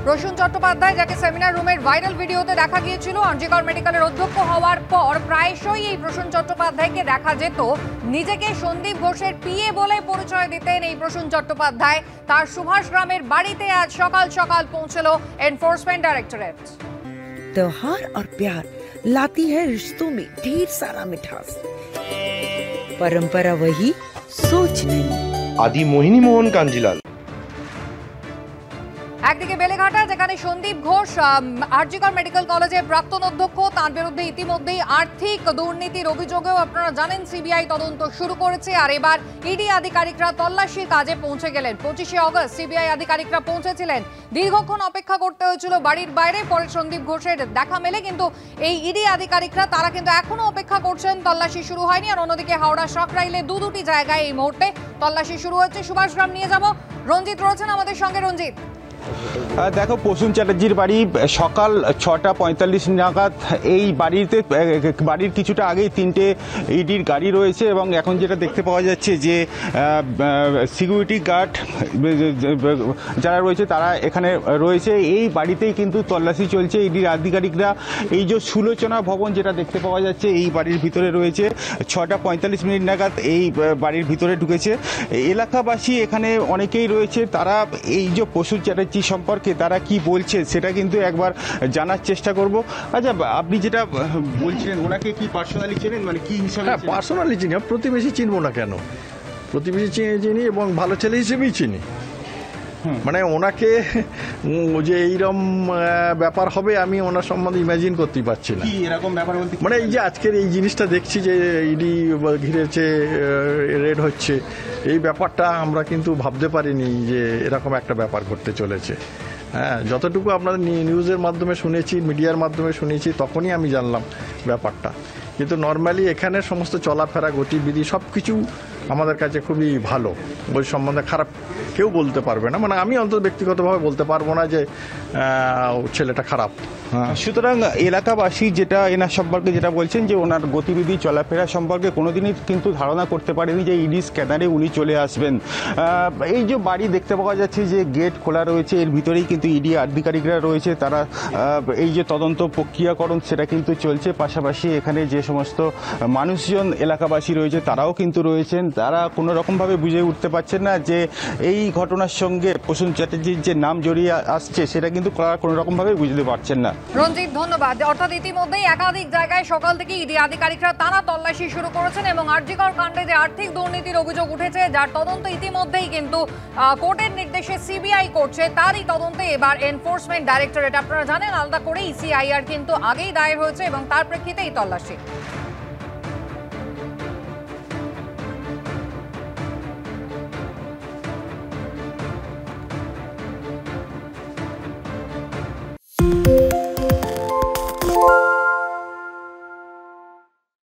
প্রসূন চট্টোপাধ্যায়, যাকে সেমিনার রুমের ভাইরাল ভিডিওতে দেখা গিয়েছিল, আরজিকর মেডিকেলের অধ্যক্ষ হওয়ার পর প্রায়শই এই প্রসূন চট্টোপাধ্যায়কে দেখা যেত নিজেকে সন্দীপ ঘোষের পিএ বলে পরিচয় দিতেন এই প্রসূন চট্টোপাধ্যায়। তার সুভাষ গ্রামের বাড়িতে আজ সকাল সকাল পৌঁছল এনফোর্সমেন্ট ডাयरेक्टरेट। त्योहार और प्यार लाती है रिश्तों में ढेर सारा मिठास। परंपरा वही, सोच नहीं। आदि मोहिनी मोहन कांजीलाल। একদিকে বেলেঘাটা, যেখানে সন্দীপ ঘোষ আরজিকর মেডিকেল কলেজের প্রাক্তন অধ্যক্ষ, তার বিরুদ্ধে ইতিমধ্যেই আর্থিক দুর্নীতির অভিযোগেও আপনারা জানেন সিবিআই তদন্ত শুরু করেছে। আর এবার ইডি আধিকারিকরা তল্লাশি কাজে পৌঁছে গেলেন। 25শে অগস্ট সিবিআই আধিকারিকরা পৌঁছেছিলেন। দীর্ঘক্ষণ অপেক্ষা করতে হয়েছিল বাড়ির বাইরে, পরে সন্দীপ ঘোষের দেখা মেলে। কিন্তু এই ইডি আধিকারিকরা তারা কিন্তু এখনো অপেক্ষা করছেন, তল্লাশি শুরু হয়নি। আর অন্যদিকে হাওড়া সাকরাইলে দুটি জায়গায় এই মুহূর্তে তল্লাশি শুরু হচ্ছে। সুভাষগ্রাম নিয়ে যাব, রঞ্জিত রয়েছেন আমাদের সঙ্গে। রঞ্জিত, দেখো, প্রসূন চ্যাটার্জির বাড়ি সকাল 6:45 নাগাদ এই বাড়ির কিছুটা আগেই 3টে ইডির গাড়ি রয়েছে এবং এখন যেটা দেখতে পাওয়া যাচ্ছে যে সিকিউরিটি গার্ড যারা রয়েছে তারা এখানে রয়েছে। এই বাড়িতেই কিন্তু তল্লাশি চলছে। ইডির আধিকারিকরা এই যে সুলোচনা ভবন যেটা দেখতে পাওয়া যাচ্ছে এই বাড়ির ভিতরে রয়েছে। 6:45 নাগাদ এই বাড়ির ভিতরে ঢুকেছে। এলাকাবাসী এখানে অনেকেই রয়েছে, তারা এই যে প্রসূন চ্যাটার্জি সম্পর্কে তারা কি বলছে সেটা কিন্তু একবার জানার চেষ্টা করব। আচ্ছা, আপনি যেটা বলছিলেন ওনাকে কি পার্সোনালি চেনেন, মানে কি হিসাবে? হ্যাঁ, পার্সোনালি চিনি। প্রতিবেশী চিনবো না কেন? প্রতিবেশী চিনি এবং ভালো ছেলে হিসেবেই চিনি। মানে ওনাকে যে এইরকম ব্যাপার হবে আমি ওনার সম্বন্ধে ইমাজিন করতেই পারছি না। এরকম ব্যাপার বলতে মানে এই যে আজকের এই জিনিসটা দেখছি যে ইডি ঘিরেছে, রেড হচ্ছে, এই ব্যাপারটা আমরা কিন্তু ভাবতে পারিনি যে এরকম একটা ব্যাপার ঘটতে চলেছে। হ্যাঁ, যতটুকু আপনাদের নিউজের মাধ্যমে শুনেছি, মিডিয়ার মাধ্যমে শুনেছি, তখনই আমি জানলাম ব্যাপারটা। কিন্তু নর্মালি এখানে সমস্ত চলাফেরা, গতিবিধি সব কিছু আমাদের কাছে খুবই ভালো। ওই সম্বন্ধে খারাপ কেউ বলতে পারবে না। মানে আমি অন্তত ব্যক্তিগতভাবে বলতে পারবো না যে ছেলেটা খারাপ। সুতরাং এলাকাবাসী যেটা এনার সম্পর্কে যেটা বলছেন যে ওনার গতিবিধি চলাফেরা সম্পর্কে কোনোদিনই কিন্তু ধারণা করতে পারেনি যে ইডি স্ক্যানারে উনি চলে আসবেন। এই যে বাড়ি দেখতে পাওয়া যাচ্ছে যে গেট খোলা রয়েছে, এর ভিতরেই কিন্তু ইডি আধিকারিকরা রয়েছে। তারা এই যে তদন্ত প্রক্রিয়াকরণ সেটা কিন্তু চলছে। পাশাপাশি এখানে যে সমস্ত মানুষজন এলাকাবাসী রয়েছে তারাও কিন্তু রয়েছেন। তারা কোনো রকমভাবে বুঝে উঠতে পারছেন না যে এই ঘটনার সঙ্গে প্রসূন চ্যাটার্জির যে নাম জড়িয়ে আসছে সেটা কিন্তু কোনো রকমভাবে বুঝতে পারছেন না। রঞ্জিত, ধন্যবাদ। অর্থাৎ ইতিমধ্যেই একাধিক জায়গায় সকাল থেকে ইডি আধিকারিকরা তারা তল্লাশি শুরু করেছেন এবং আরজিকর কাণ্ডে যে আর্থিক দুর্নীতির অভিযোগ উঠেছে, যার তদন্ত ইতিমধ্যেই কিন্তু কোর্টের নির্দেশে সিবিআই করছে, তারই তদন্তে এবার এনফোর্সমেন্ট ডাयरेक्टरेट। আপনারা জানেন আলাদা করে ইসিআইআর কিন্তু আগেই দায়ের হয়েছে এবং তার প্রেক্ষিতেই তল্লাশি।